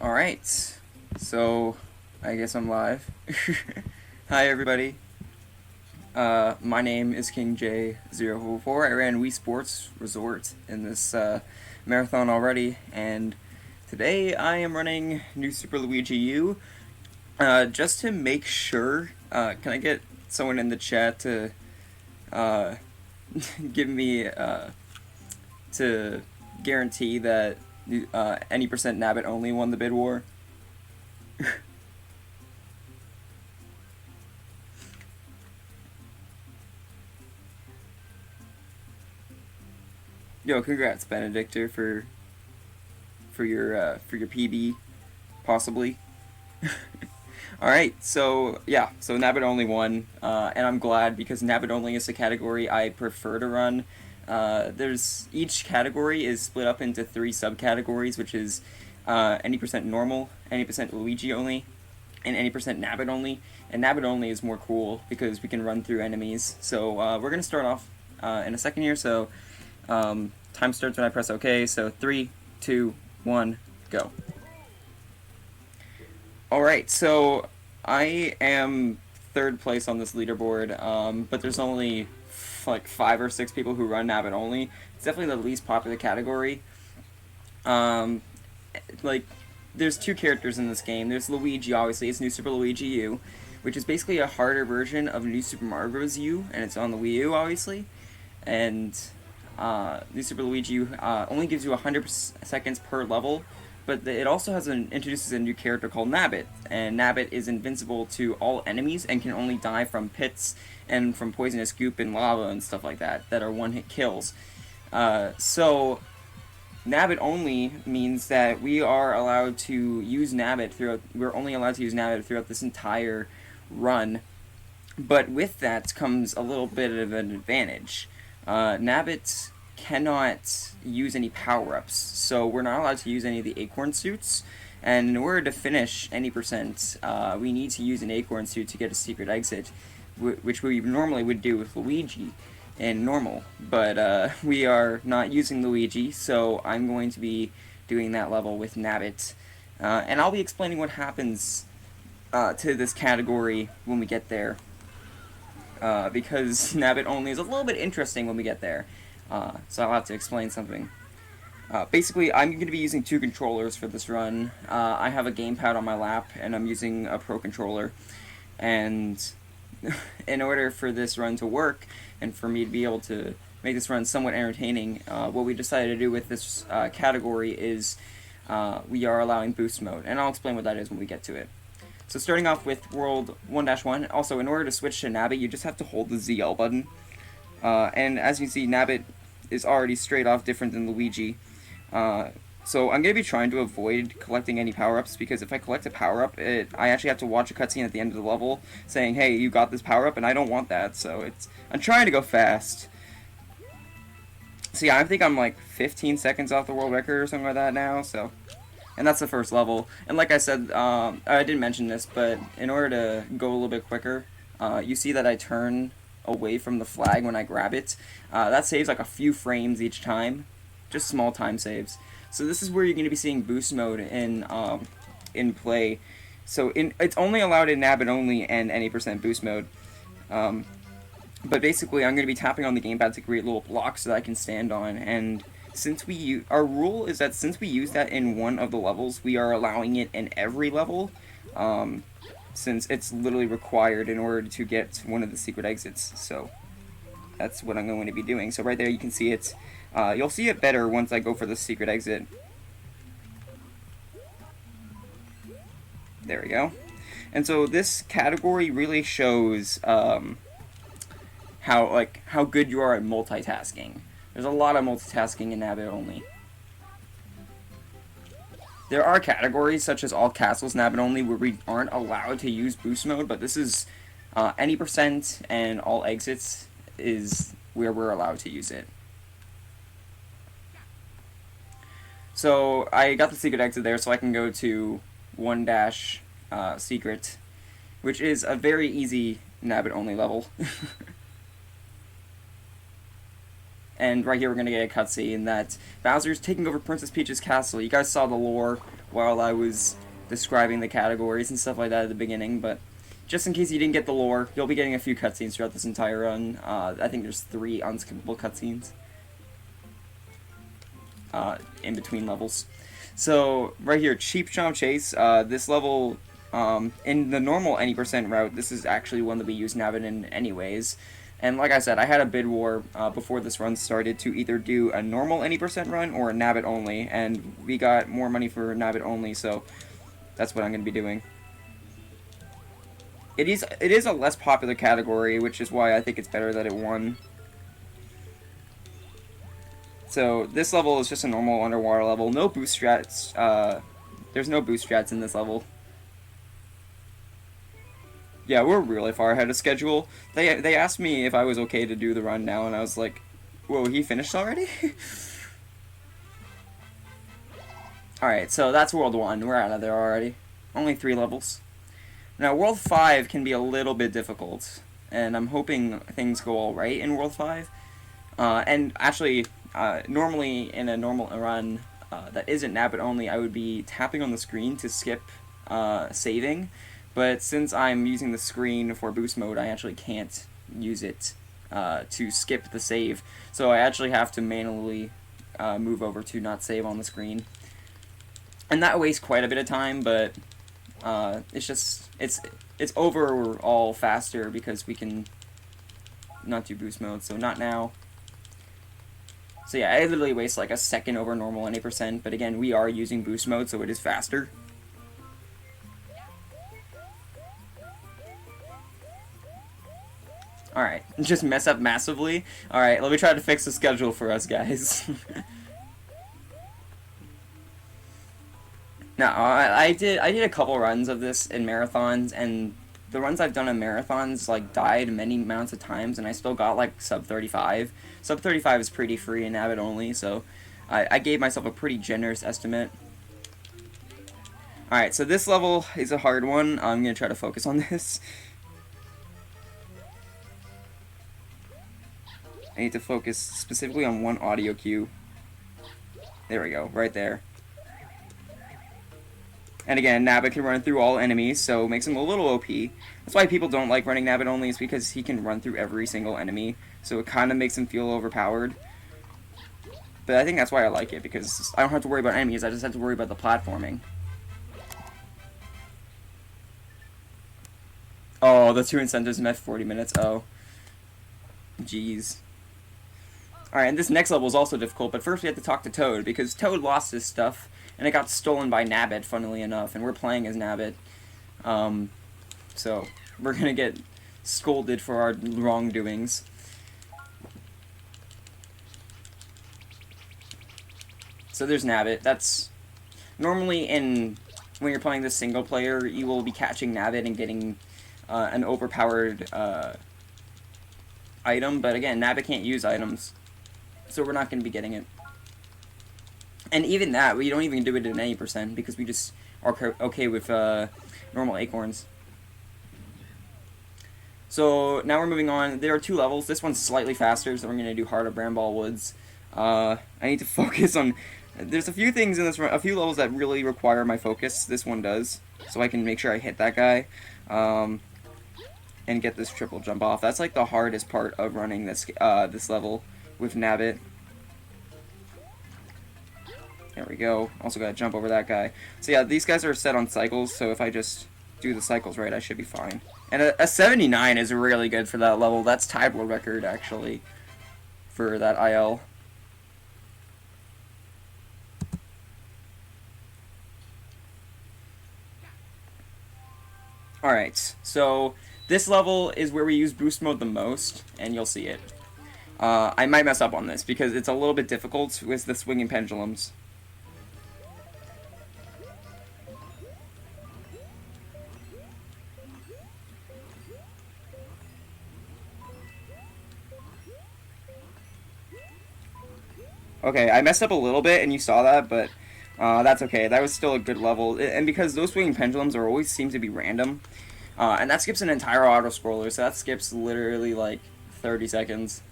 Alright, so I guess I'm live. Hi everybody. My name is Kingj0444. I ran Wii Sports Resort in this marathon already, and today I am running New Super Luigi U. Just to make sure, can I get someone in the chat to uh, give me to guarantee that any percent Nabbit only won the bid war? Yo, congrats, Benedictor, for your PB, possibly. All right, so yeah, so Nabbit only won, and I'm glad because Nabbit only is a category I prefer to run. There's each category is split up into 3 subcategories, which is any percent normal, any percent Luigi only, and any percent Nabbit only. And Nabbit only is more cool because we can run through enemies. So we're gonna start off in a second here. So time starts when I press OK. So 3, 2, 1, go. Alright, so I am 3rd place on this leaderboard, but there's only like 5 or 6 people who run Nabbit only. It's definitely the least popular category. Like, there's 2 characters in this game. There's Luigi, obviously. It's New Super Luigi U, which is basically a harder version of New Super Mario Bros. U, and it's on the Wii U, obviously. And New Super Luigi U only gives you 100 seconds per level, but it also introduces a new character called Nabbit, and Nabbit is invincible to all enemies and can only die from pits and from poisonous goop and lava and stuff like that are one-hit kills. So Nabbit only means that we are allowed to use Nabbit throughout. We're only allowed to use Nabbit throughout this entire run, but with that comes a little bit of an advantage. Nabbit cannot use any power-ups, so we're not allowed to use any of the acorn suits, and in order to finish any percent, we need to use an acorn suit to get a secret exit, which we normally would do with Luigi in normal, but we are not using Luigi, so I'm going to be doing that level with Nabbit, and I'll be explaining what happens to this category when we get there, because Nabbit only is a little bit interesting when we get there. So I'll have to explain something. Basically, I'm going to be using 2 controllers for this run. I have a gamepad on my lap, and I'm using a Pro Controller. And in order for this run to work, and for me to be able to make this run somewhat entertaining, what we decided to do with this category is we are allowing boost mode. And I'll explain what that is when we get to it. So starting off with World 1-1, also in order to switch to Nabbit, you just have to hold the ZL button. And as you see, Nabbit is already straight off different than Luigi. So I'm going to be trying to avoid collecting any power-ups, because if I collect a power-up, I actually have to watch a cutscene at the end of the level saying, hey, you got this power-up, and I don't want that, so I'm trying to go fast. So yeah, I think I'm like 15 seconds off the world record or something like that now, so... And that's the first level. And like I said, I didn't mention this, but in order to go a little bit quicker, you see that I turn away from the flag when I grab it. That saves like a few frames each time, just small time saves. So this is where you're going to be seeing boost mode in play. So it's only allowed in Nabbit only and any percent boost mode. But basically, I'm going to be tapping on the gamepad to create little blocks that I can stand on. And since our rule is that since we use that in one of the levels, we are allowing it in every level. Since it's literally required in order to get one of the secret exits. So that's what I'm going to be doing. So right there you can see it. You'll see it better once I go for the secret exit. There we go. And so this category really shows how good you are at multitasking. There's a lot of multitasking in Nabbit only. There are categories, such as all castles Nabbit only, where we aren't allowed to use boost mode, but this is any percent and all exits is where we're allowed to use it. So I got the secret exit there, so I can go to 1-secret, which is a very easy Nabbit only level. And right here we're going to get a cutscene that Bowser's taking over Princess Peach's castle. You guys saw the lore while I was describing the categories and stuff like that at the beginning, but just in case you didn't get the lore, you'll be getting a few cutscenes throughout this entire run. I think there's 3 unskippable cutscenes in between levels. So, right here, Cheap Chomp Chase. This level, in the normal any percent route, this is actually one that we use Nabbit in anyways. And like I said, I had a bid war before this run started to either do a normal any percent run or a Nabbit only, and we got more money for Nabbit only, so that's what I'm going to be doing. It is a less popular category, which is why I think it's better that it won. So this level is just a normal underwater level. No boost strats. There's no boost strats in this level. Yeah, we're really far ahead of schedule. They asked me if I was okay to do the run now, and I was like, whoa, he finished already? Alright, so that's World 1. We're out of there already. Only 3 levels. Now, World 5 can be a little bit difficult, and I'm hoping things go alright in World 5. And actually, normally in a normal run that isn't Nabbit only, I would be tapping on the screen to skip saving, but since I'm using the screen for boost mode, I actually can't use it to skip the save, so I actually have to manually move over to not save on the screen. And that wastes quite a bit of time, but it's overall faster because we can not do boost mode, so not now. So yeah, I literally waste like a second over normal any percent, but again, we are using boost mode, so it is faster. Alright, just mess up massively. Alright, let me try to fix the schedule for us, guys. No, I did a couple runs of this in marathons, and the runs I've done in marathons like died many amounts of times, and I still got like sub 35. Sub 35 is pretty free in Nabbit only, so I gave myself a pretty generous estimate. Alright, so this level is a hard one. I'm going to try to focus on this. I need to focus specifically on one audio cue. There we go, right there. And again, Nabbit can run through all enemies, so it makes him a little OP. That's why people don't like running Nabbit only, is because he can run through every single enemy, so it kind of makes him feel overpowered. But I think that's why I like it, because I don't have to worry about enemies, I just have to worry about the platforming. Oh, the 2 incentives met 40 minutes, oh. Jeez. Alright, and this next level is also difficult, but first we have to talk to Toad, because Toad lost his stuff, and it got stolen by Nabbit, funnily enough, and we're playing as Nabbit. So, we're gonna get scolded for our wrongdoings. So there's Nabbit. That's normally when you're playing this single player, you will be catching Nabbit and getting an overpowered item, but again, Nabbit can't use items, so we're not going to be getting it. And even that, we don't even do it in any percent, because we just are okay with normal acorns. So now we're moving on. There are 2 levels. This one's slightly faster, so we're going to do Heart of Bramball Woods. I need to focus on... There's a few things in this run, a few levels that really require my focus. This one does, so I can make sure I hit that guy. And get this triple jump off. That's like the hardest part of running this this level with Nabbit. There we go. Also gotta jump over that guy. So yeah, these guys are set on cycles, so if I just do the cycles right, I should be fine. And a 79 is really good for that level. That's tied world record, actually, for that IL. Alright, so this level is where we use boost mode the most, and you'll see it. I might mess up on this, because it's a little bit difficult with the swinging pendulums. Okay, I messed up a little bit, and you saw that, but that's okay. That was still a good level, and because those swinging pendulums are always seem to be random, and that skips an entire auto-scroller, so that skips literally like 30 seconds.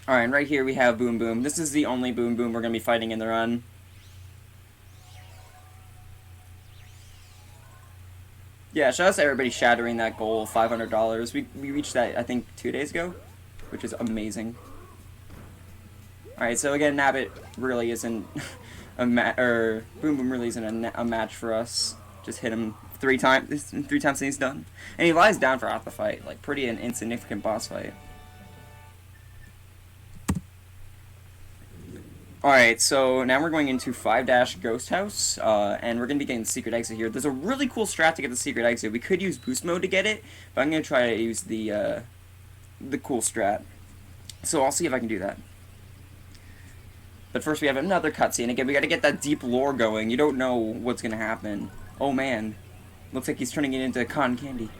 Alright, and right here we have Boom Boom. This is the only Boom Boom we're going to be fighting in the run. Yeah, shout out to everybody shattering that goal of $500. We reached that, I think, 2 days ago, which is amazing. Alright, so again, Nabbit really isn't Boom Boom really isn't a match for us. Just hit him three times and he's done. And he lies down for half the fight. Like, pretty an insignificant boss fight. Alright, so now we're going into 5- Ghost House, and we're going to be getting the secret exit here. There's a really cool strat to get the secret exit. We could use boost mode to get it, but I'm going to try to use the cool strat. So I'll see if I can do that. But first we have another cutscene. Again, we got to get that deep lore going. You don't know what's going to happen. Oh man, looks like he's turning it into cotton candy.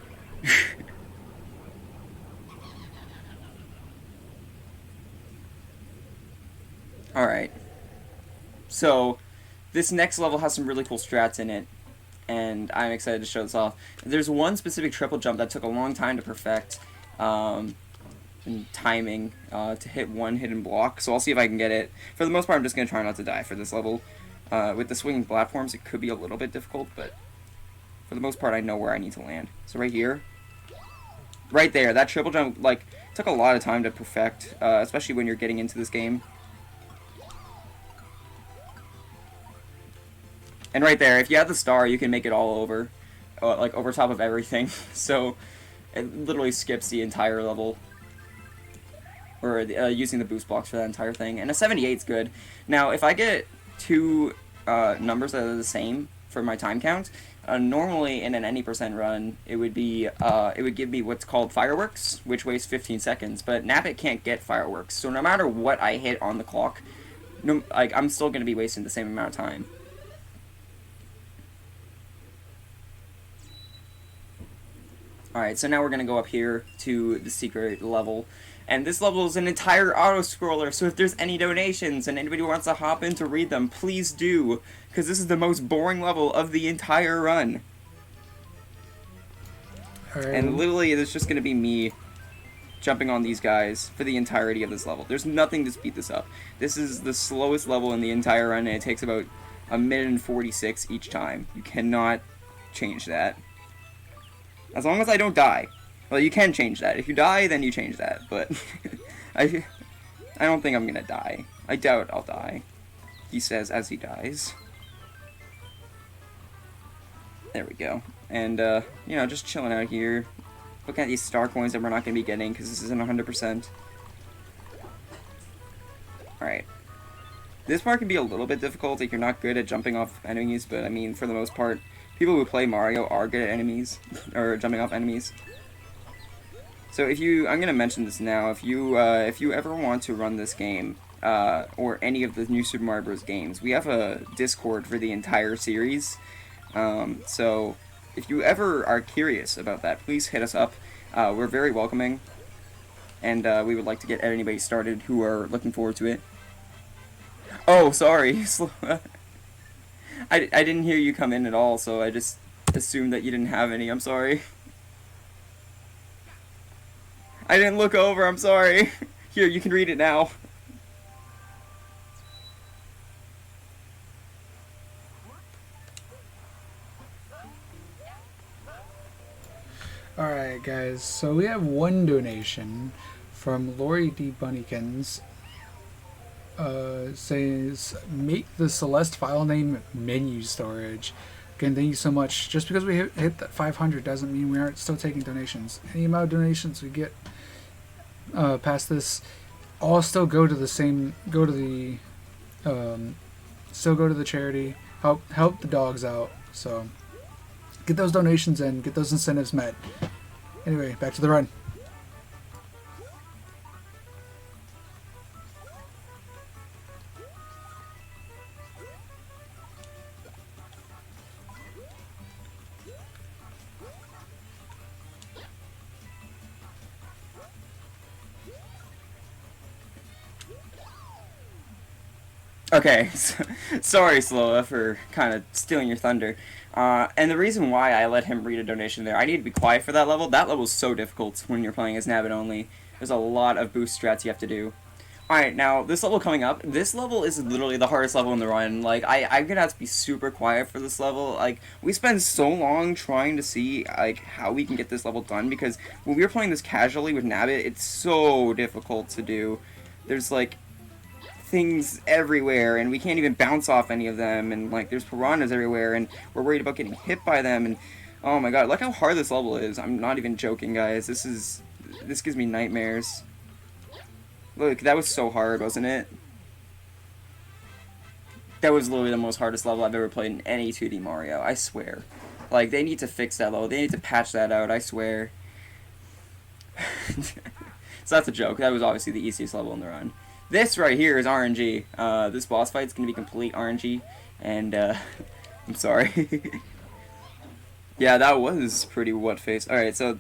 Alright, so this next level has some really cool strats in it, and I'm excited to show this off. There's one specific triple jump that took a long time to perfect, and timing, to hit one hidden block, so I'll see if I can get it. For the most part, I'm just going to try not to die for this level. With the swinging platforms, it could be a little bit difficult, but for the most part, I know where I need to land. So right here, right there, that triple jump, like, took a lot of time to perfect, especially when you're getting into this game. And right there, if you have the star, you can make it all over, like over top of everything. So it literally skips the entire level, or using the boost blocks for that entire thing. And a 78's good. Now, if I get two numbers that are the same for my time count, normally in an any % run, it would give me what's called fireworks, which wastes 15 seconds. But Nabbit can't get fireworks, so no matter what I hit on the clock, I'm still going to be wasting the same amount of time. Alright, so now we're going to go up here to the secret level. And this level is an entire auto-scroller, so if there's any donations and anybody wants to hop in to read them, please do. Because this is the most boring level of the entire run. And literally, it's just going to be me jumping on these guys for the entirety of this level. There's nothing to speed this up. This is the slowest level in the entire run, and it takes about 1:46 each time. You cannot change that. As long as I don't die. Well, you can change that. If you die, then you change that. But I don't think I'm gonna die. I doubt I'll die. He says as he dies. There we go. And, you know, just chilling out here. Looking at these star coins that we're not gonna be getting, because this isn't 100%. Alright. This part can be a little bit difficult if you're not good at jumping off enemies, but, I mean, for the most part, people who play Mario are good at enemies, or jumping off enemies. So I'm gonna mention this now, if you ever want to run this game, or any of the new Super Mario Bros. Games, we have a Discord for the entire series, so if you ever are curious about that, please hit us up. We're very welcoming, and we would like to get anybody started who are looking forward to it. Oh, sorry, I didn't hear you come in at all, so I just assumed that you didn't have any. I'm sorry. I didn't look over, I'm sorry. Here, you can read it now. Alright guys, so we have one donation from Lori D. Bunnykins. Says, make the Celeste file name menu storage. Again, thank you so much. Just because we hit that 500 doesn't mean we aren't still taking donations. Any amount of donations we get past this all still go to the same, still go to the charity, help the dogs out. So get those donations in, get those incentives met. Anyway, back to the run. Okay, sorry Sloa for kind of stealing your thunder. And the reason why I let him read a donation there, I need to be quiet for that level. That level is so difficult when you're playing as Nabbit only. There's a lot of boost strats you have to do. Alright, now, this level coming up, this level is literally the hardest level in the run. Like, I'm gonna have to be super quiet for this level. Like, we spend so long trying to see, like, how we can get this level done, because when we were playing this casually with Nabbit, it's so difficult to do. There's, like, things everywhere, and we can't even bounce off any of them, and, like, there's piranhas everywhere, and we're worried about getting hit by them, and, oh my god, look how hard this level is. I'm not even joking, guys. This gives me nightmares. Look, that was so hard, wasn't it? That was literally the most hardest level I've ever played in any 2D Mario, I swear. Like, they need to fix that level. They need to patch that out, I swear. So that's a joke. That was obviously the easiest level in the run. This right here is RNG. This boss fight is going to be complete RNG. And, I'm sorry. Yeah, that was pretty what-faced. Alright, so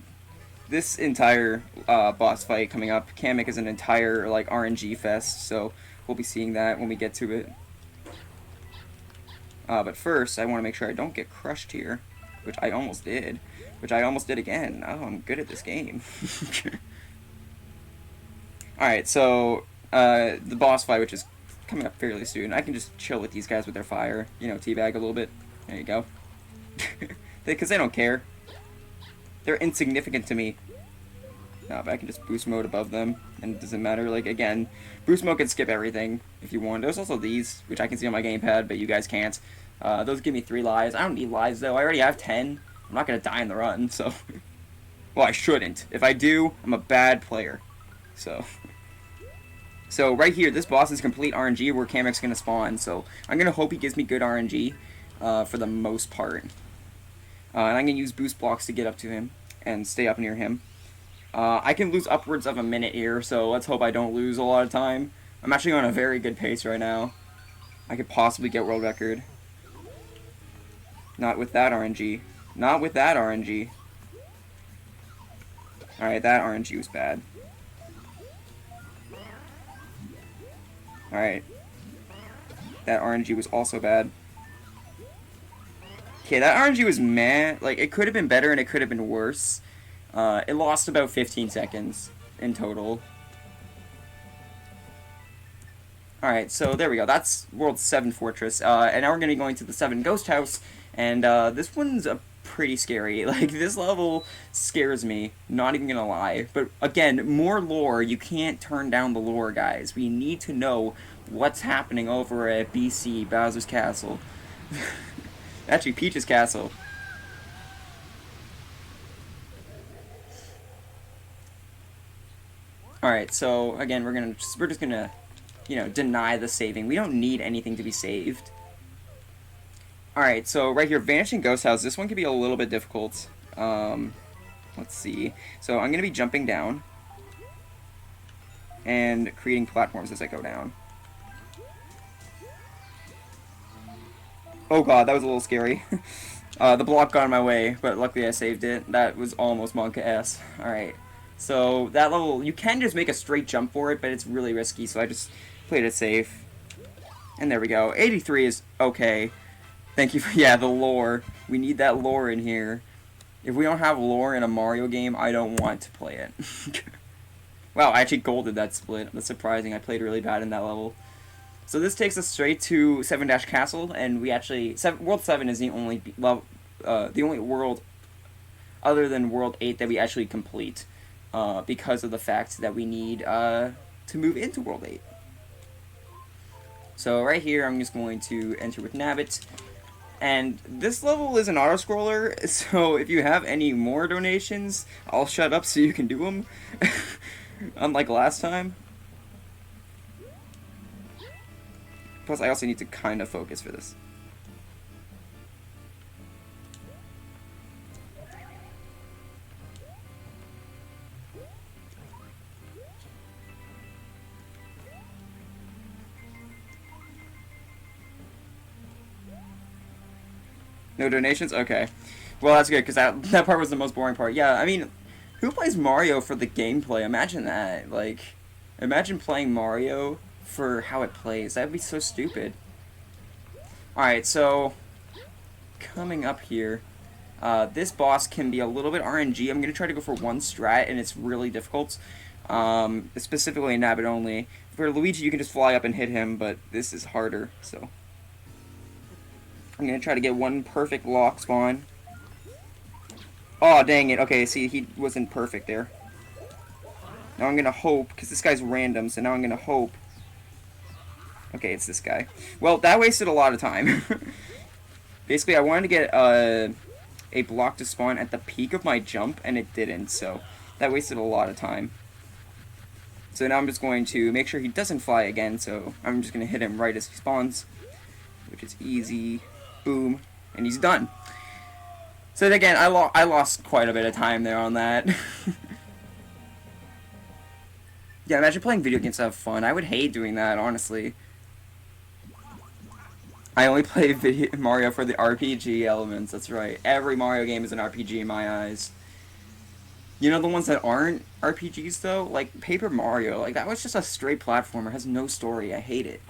this entire boss fight coming up, Kamek is an entire like RNG fest, so we'll be seeing that when we get to it. But first, I want to make sure I don't get crushed here, which I almost did. Which I almost did again. Oh, I'm good at this game. Alright, so the boss fight, which is coming up fairly soon, I can just chill with these guys with their fire, you know, teabag a little bit. There you go. Because they don't care. They're insignificant to me. No, but I can just boost mode above them, and it doesn't matter. Like, again, boost mode can skip everything if you want. There's also these, which I can see on my gamepad, but you guys can't. Those give me 3 lives. I don't need lives, though. I already have 10. I'm not going to die in the run, so... Well, I shouldn't. If I do, I'm a bad player. So right here, this boss is complete RNG where Kamek's going to spawn, so I'm going to hope he gives me good RNG for the most part. And I'm going to use boost blocks to get up to him and stay up near him. I can lose upwards of a minute here, so let's hope I don't lose a lot of time. I'm actually on a very good pace right now. I could possibly get world record. Not with that RNG. Not with that RNG. Alright, that RNG was bad. Alright. That RNG was also bad. Okay, that RNG was meh. Like, it could have been better and it could have been worse. It lost about 15 seconds in total. Alright, so there we go. That's World 7 Fortress. And now we're going to be going to the 7 Ghost House. And this one's pretty scary. Like, this level scares me. Not even going to lie. But again, more lore. You can't turn down the lore, guys. We need to know what's happening over at BC, Bowser's Castle. Actually, Peach's Castle. Alright, so again, we're just gonna, you know, deny the saving. We don't need anything to be saved. Alright, so right here, Vanishing Ghost House. This one could be a little bit difficult. Let's see. So I'm gonna be jumping down and creating platforms as I go down. Oh god, that was a little scary. The block got in my way, but luckily I saved it. That was almost Monka-S. Alright, so that level, you can just make a straight jump for it, but it's really risky, so I just played it safe. And there we go. 83 is okay. Thank you for, yeah, the lore. We need that lore in here. If we don't have lore in a Mario game, I don't want to play it. Wow, I actually golded that split. That's surprising. I played really bad in that level. So this takes us straight to 7-Castle, and we actually... World 7 is the only world other than World 8 that we actually complete, because of the fact that we need to move into World 8. So right here, I'm just going to enter with Nabbit, and this level is an auto-scroller, so if you have any more donations, I'll shut up so you can do them, unlike last time. Plus, I also need to kind of focus for this. No donations? Okay. Well, that's good, because that part was the most boring part. Yeah, I mean, who plays Mario for the gameplay? Imagine that. Like, imagine playing Mario for how it plays. That would be so stupid. Alright, so coming up here, this boss can be a little bit RNG. I'm going to try to go for one strat, and it's really difficult. Specifically Nabbit only. For Luigi, you can just fly up and hit him, but this is harder, so... I'm gonna try to get one perfect lock spawn. Oh, dang it. Okay, see, he wasn't perfect there. Now I'm gonna hope, because this guy's random, so now I'm gonna hope. Okay, it's this guy. Well, that wasted a lot of time. Basically, I wanted to get a block to spawn at the peak of my jump, and it didn't, so that wasted a lot of time. So now I'm just going to make sure he doesn't fly again, so I'm just going to hit him right as he spawns, which is easy. Boom. And he's done. So again, I lost quite a bit of time there on that. Yeah, imagine playing video games to have fun. I would hate doing that, honestly. I only play Mario for the RPG elements, that's right. Every Mario game is an RPG in my eyes. You know the ones that aren't RPGs, though? Like, Paper Mario. Like, that was just a straight platformer. It has no story. I hate it.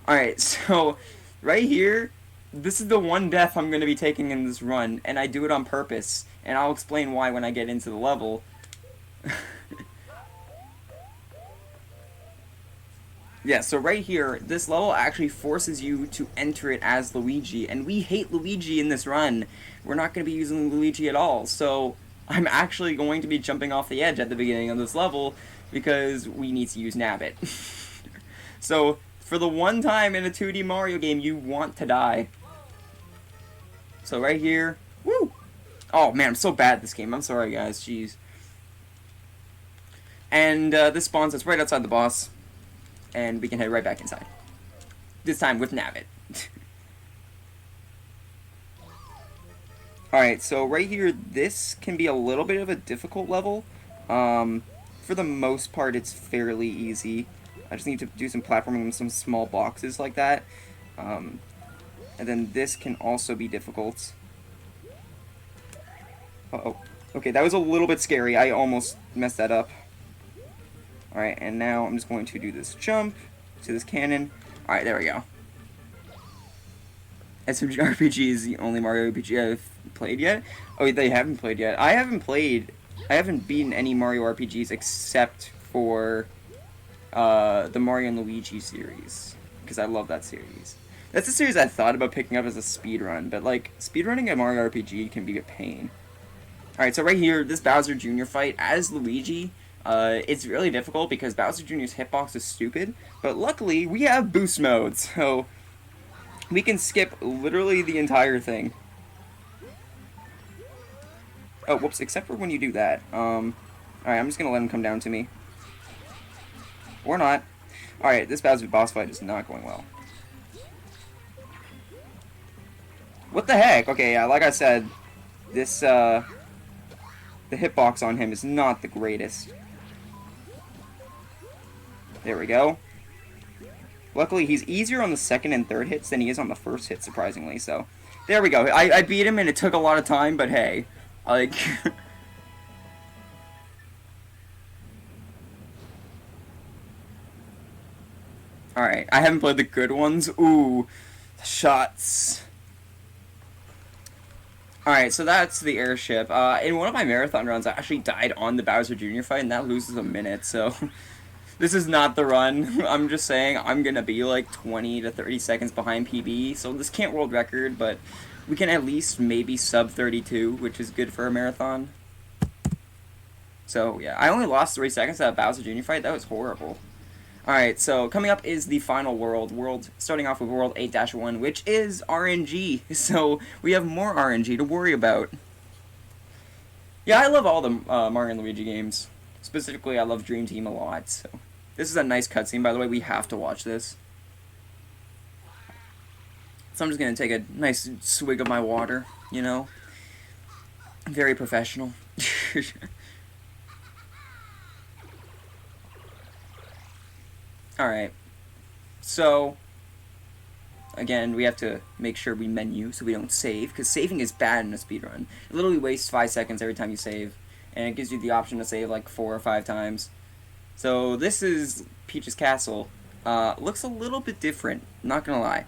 Alright, so, right here, this is the one death I'm going to be taking in this run, and I do it on purpose. And I'll explain why when I get into the level. Yeah, so right here, this level actually forces you to enter it as Luigi, and we hate Luigi in this run. We're not going to be using Luigi at all, so I'm actually going to be jumping off the edge at the beginning of this level because we need to use Nabbit. So, for the one time in a 2D Mario game, you want to die. So right here, woo! Oh man, I'm so bad at this game. I'm sorry guys, jeez. And this spawns us right outside the boss. And we can head right back inside. This time with Nabbit. Alright, so right here, this can be a little bit of a difficult level. For the most part, it's fairly easy. I just need to do some platforming in some small boxes like that. And then this can also be difficult. Uh-oh. Okay, that was a little bit scary. I almost messed that up. Alright, and now I'm just going to do this jump to this cannon. Alright, there we go. SMG RPG is the only Mario RPG I've played yet. Oh, they haven't played yet. I haven't beaten any Mario RPGs except for the Mario and Luigi series. Because I love that series. That's a series I thought about picking up as a speedrun, but like, speedrunning a Mario RPG can be a pain. Alright, so right here, this Bowser Jr. fight as Luigi, it's really difficult because Bowser Jr.'s hitbox is stupid, but luckily we have boost mode, so we can skip literally the entire thing. Oh, whoops, except for when you do that. Alright, I'm just gonna let him come down to me. Or not. Alright, this Bowser boss fight is not going well. What the heck? Okay, yeah, like I said, this, the hitbox on him is not the greatest. There we go. Luckily, he's easier on the second and third hits than he is on the first hit, surprisingly, so... There we go. I beat him, and it took a lot of time, but hey. Like... Alright, I haven't played the good ones. Ooh. Shots. Alright, so that's the airship. In one of my marathon runs, I actually died on the Bowser Jr. fight, and that loses a minute, so... This is not the run. I'm just saying I'm going to be like 20 to 30 seconds behind PB, so this can't world record, but we can at least maybe sub 32, which is good for a marathon. So, yeah, I only lost 3 seconds to that Bowser Jr. fight. That was horrible. Alright, so coming up is the final world, starting off with World 8-1, which is RNG, so we have more RNG to worry about. Yeah, I love all the Mario and Luigi games. Specifically, I love Dream Team a lot, so... This is a nice cutscene, by the way. We have to watch this. So I'm just gonna take a nice swig of my water, you know? Very professional. Alright. So... Again, we have to make sure we menu so we don't save, because saving is bad in a speedrun. It literally wastes 5 seconds every time you save. And it gives you the option to save like 4 or 5 times. So this is Peach's Castle. Looks a little bit different, not gonna lie.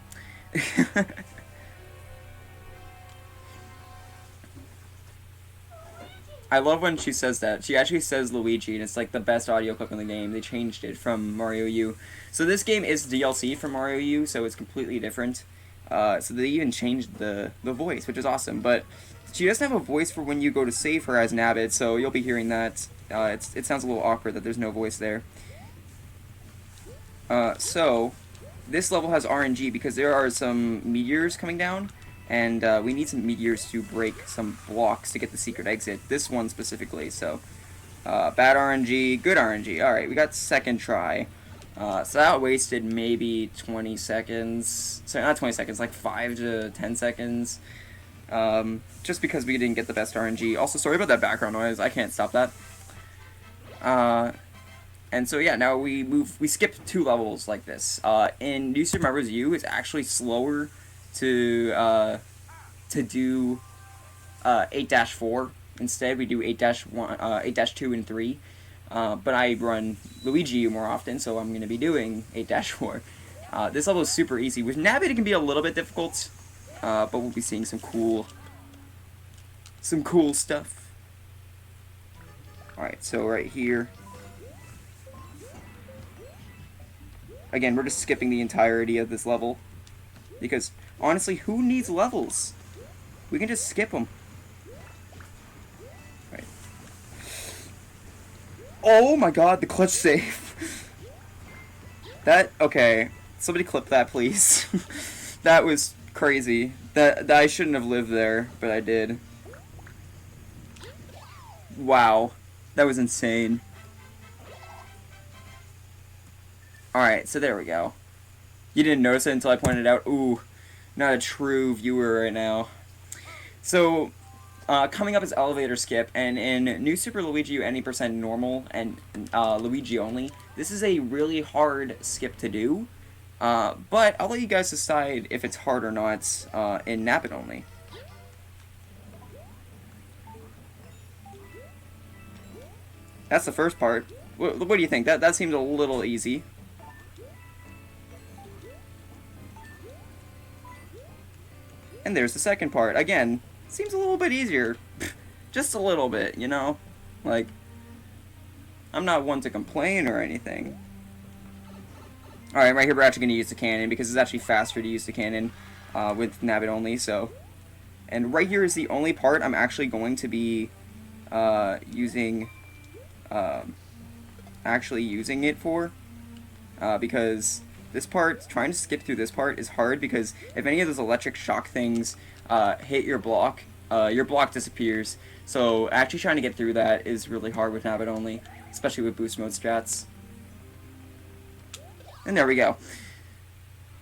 I love when she says that. She actually says Luigi, and it's like the best audio clip in the game. They changed it from Mario U. So this game is DLC from Mario U, so it's completely different. So they even changed the voice, which is awesome. But she doesn't have a voice for when you go to save her as Nabbit, so you'll be hearing that. It sounds a little awkward that there's no voice there. So this level has RNG because there are some meteors coming down, and we need some meteors to break some blocks to get the secret exit. This one specifically, so bad RNG, good RNG. Alright, we got second try. So that wasted maybe 20 seconds. Sorry, not 20 seconds, like 5 to 10 seconds. Just because we didn't get the best RNG. Also, sorry about that background noise, I can't stop that. And so yeah, now we skip 2 levels like this. In New Super Mario Bros. U, it's actually slower to do 8-4. Instead, we do 8-1, 8-2 and 3. But I run Luigi U more often, so I'm going to be doing 8-4. This level is super easy. With Nabbit, it can be a little bit difficult, but we'll be seeing some cool stuff. Alright, so right here. Again, we're just skipping the entirety of this level. Because, honestly, who needs levels? We can just skip them. Right. Oh my god, the clutch save. Okay. Somebody clip that, please. That was crazy. That I shouldn't have lived there, but I did. Wow. That was insane. Alright, so there we go. You didn't notice it until I pointed it out. Ooh, not a true viewer right now. So, coming up is Elevator Skip, and in New Super Luigi U, any percent normal, and Luigi only, this is a really hard skip to do, but I'll let you guys decide if it's hard or not in Nabbit only. That's the first part. What do you think? That seemed a little easy. And there's the second part. Again, seems a little bit easier. Just a little bit, you know? Like, I'm not one to complain or anything. Alright, right here we're actually going to use the cannon because it's actually faster to use the cannon with Nabbit only, so. And right here is the only part I'm actually going to be using it for. Because this part, trying to skip through this part is hard because if any of those electric shock things hit your block disappears. So actually trying to get through that is really hard with Nabbit only, especially with boost mode strats. And there we go.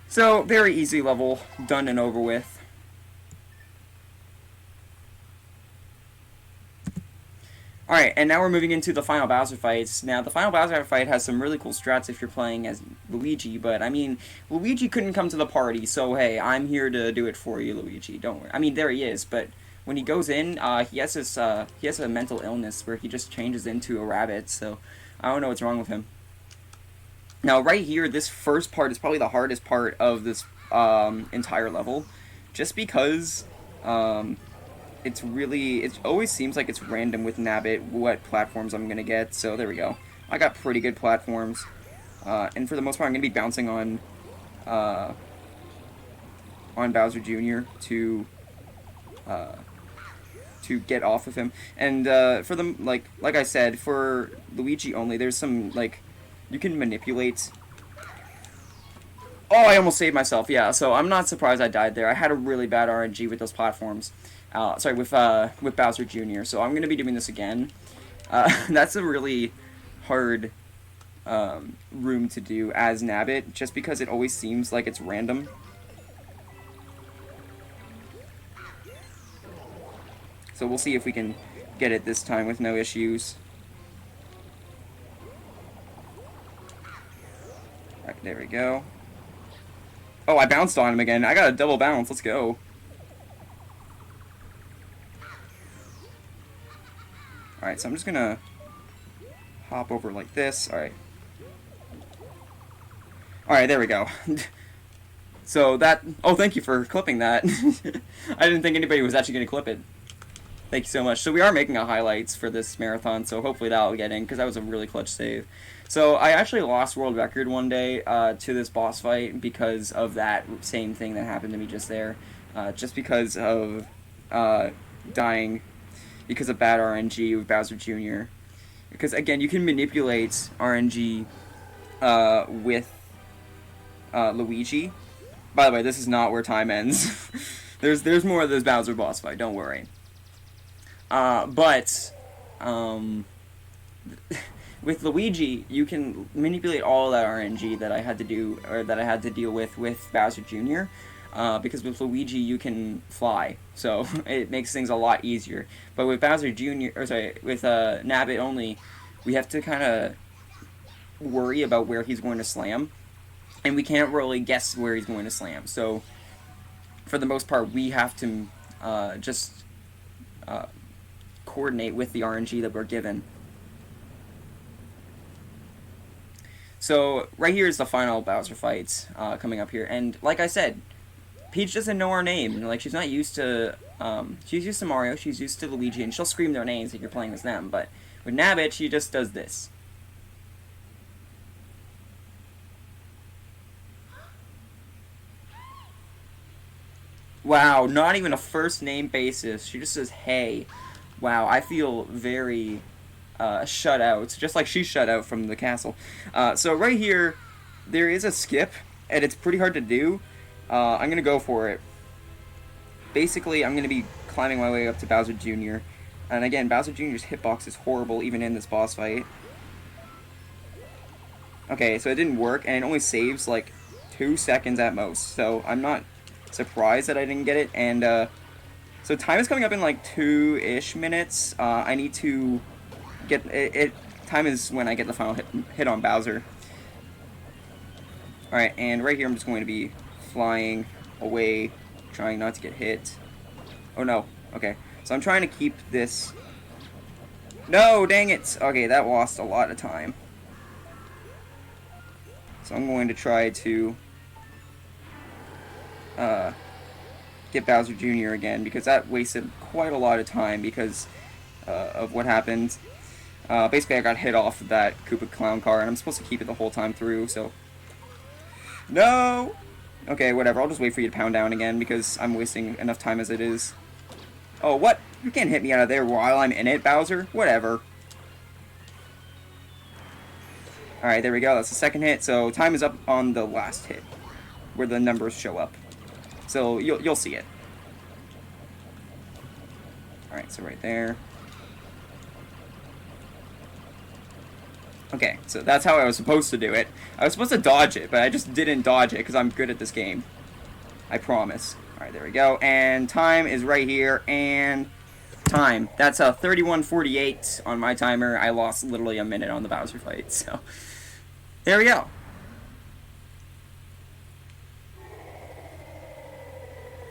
So, very easy level, done and over with. Alright, and now we're moving into the final Bowser fights. Now, the final Bowser fight has some really cool strats if you're playing as Luigi, but, I mean, Luigi couldn't come to the party, so, hey, I'm here to do it for you, Luigi, don't worry. I mean, there he is, but when he goes in, he has a mental illness where he just changes into a rabbit, so I don't know what's wrong with him. Now, right here, this first part is probably the hardest part of this entire level, just because it always seems like it's random with Nabbit what platforms I'm gonna get. So there we go. I got pretty good platforms, and for the most part, I'm gonna be bouncing on Bowser Jr. to get off of him. And for them, like I said, for Luigi only, there's some you can manipulate. Oh, I almost saved myself. Yeah, so I'm not surprised I died there. I had a really bad RNG with those platforms. Sorry, with Bowser Jr. So I'm going to be doing this again. That's a really hard room to do as Nabbit, just because it always seems like it's random. So we'll see if we can get it this time with no issues. Alright, there we go. Oh, I bounced on him again. I got a double bounce. Let's go. Alright, so I'm just gonna hop over like this. Alright. Alright, there we go. So that... Oh, thank you for clipping that. I didn't think anybody was actually gonna clip it. Thank you so much. So we are making a highlights for this marathon, so hopefully that'll get in, because that was a really clutch save. So I actually lost world record one day to this boss fight because of that same thing that happened to me just there. Just because of dying because of bad RNG with Bowser Jr. Because again, you can manipulate RNG with Luigi. By the way, this is not where time ends. there's more of this Bowser boss fight, don't worry. But with Luigi, you can manipulate all that RNG that I had to do, or that I had to deal with Bowser Jr. Because with Luigi you can fly, so it makes things a lot easier. But with Bowser Jr., or sorry, with Nabbit only, we have to kind of worry about where he's going to slam, and we can't really guess where he's going to slam. So for the most part, we have to just coordinate with the RNG that we're given. So right here is the final Bowser fight coming up here, and like I said, Peach doesn't know our name. Like, she's not used to she's used to Mario, she's used to Luigi, and she'll scream their names if you're playing as them. But with Nabbit, she just does this. Wow, not even a first name basis. She just says, hey. Wow, I feel very shut out, just like she's shut out from the castle. So right here, there is a skip, and it's pretty hard to do. I'm going to go for it. Basically, I'm going to be climbing my way up to Bowser Jr. And again, Bowser Jr.'s hitbox is horrible, even in this boss fight. Okay, so it didn't work, and it only saves, like, 2 seconds at most. So I'm not surprised that I didn't get it, and, so time is coming up in like 2-ish minutes. I need to get it. Time is when I get the final hit on Bowser. Alright, and right here I'm just going to be flying away, trying not to get hit. Oh no, okay. So I'm trying to keep this... No, dang it! Okay, that lost a lot of time. So I'm going to try to get Bowser Jr. again, because that wasted quite a lot of time because of what happened. Basically, I got hit off of that Koopa Clown car, and I'm supposed to keep it the whole time through, so... No! Okay, whatever, I'll just wait for you to pound down again, because I'm wasting enough time as it is. Oh, what? You can't hit me out of there while I'm in it, Bowser? Whatever. Alright, there we go, that's the second hit, so time is up on the last hit, where the numbers show up. So, you'll see it. Alright, so right there. Okay, so that's how I was supposed to do it. I was supposed to dodge it, but I just didn't dodge it because I'm good at this game. I promise. Alright, there we go. And time is right here, and time. That's a 31:48 on my timer. I lost literally a minute on the Bowser fight, so... There we go.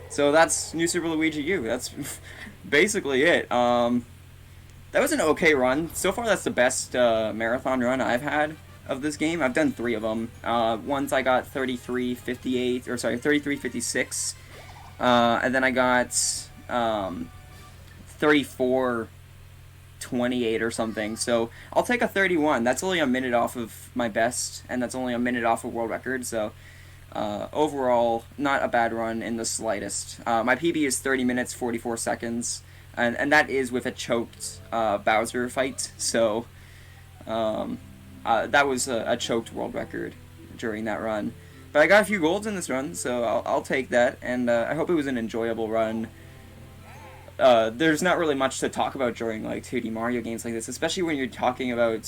So that's New Super Luigi U. That's basically it. That was an okay run. So far, that's the best marathon run I've had of this game. I've done 3 of them. Once I got 33:58, or sorry, 33:56, and then I got 34:28 or something. So I'll take a 31. That's only a minute off of my best, and that's only a minute off of world record. So. Overall, not a bad run in the slightest. My PB is 30 minutes, 44 seconds, and that is with a choked Bowser fight, so that was a choked world record during that run. But I got a few golds in this run, so I'll take that, and I hope it was an enjoyable run. There's not really much to talk about during like 2D Mario games like this, especially when you're talking about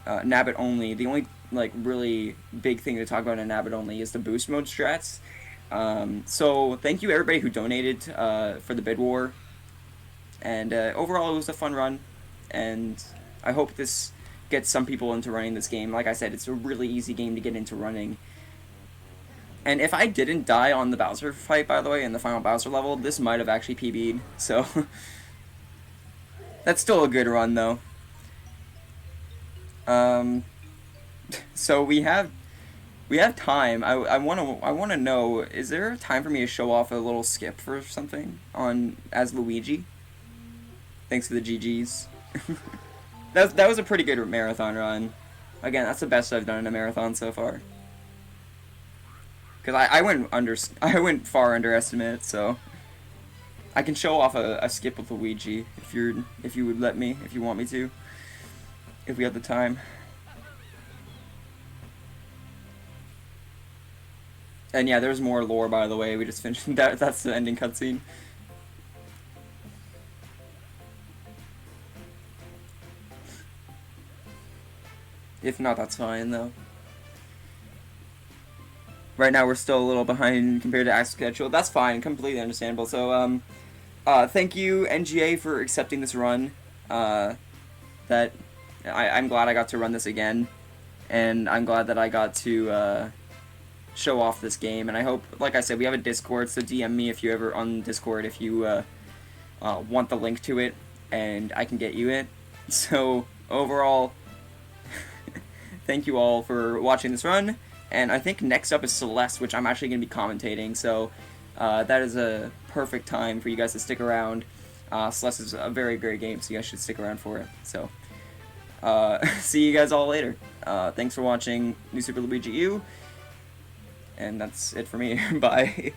Nabbit only. The only like really big thing to talk about in Nabbit only is the boost mode strats. So thank you everybody who donated for the bid war, and overall it was a fun run, and I hope this gets some people into running this game. Like I said, it's a really easy game to get into running. And if I didn't die on the Bowser fight, by the way, in the final Bowser level, this might have actually PB'd, so that's still a good run though. So we have We have time. I wanna know, is there time for me to show off a little skip for something on as Luigi? Thanks to the GGs. That was a pretty good marathon run. Again, that's the best I've done in a marathon so far. Cause I went far underestimate, so I can show off a skip with Luigi if you would let me, if you want me to, if we have the time. And yeah, there's more lore, by the way. We just finished that. That's the ending cutscene. If not, that's fine though. Right now we're still a little behind compared to actual schedule. That's fine, completely understandable. So thank you NGA for accepting this run. I'm glad I got to run this again, and I'm glad that I got to show off this game. And I hope, like I said, we have a Discord, so DM me if you ever on Discord if you want the link to it, and I can get you it. So overall, thank you all for watching this run. And I think next up is Celeste, which I'm actually going to be commentating, so that is a perfect time for you guys to stick around. Celeste is a very great game, so you guys should stick around for it. So, see you guys all later. Thanks for watching New Super Luigi U, and that's it for me. Bye.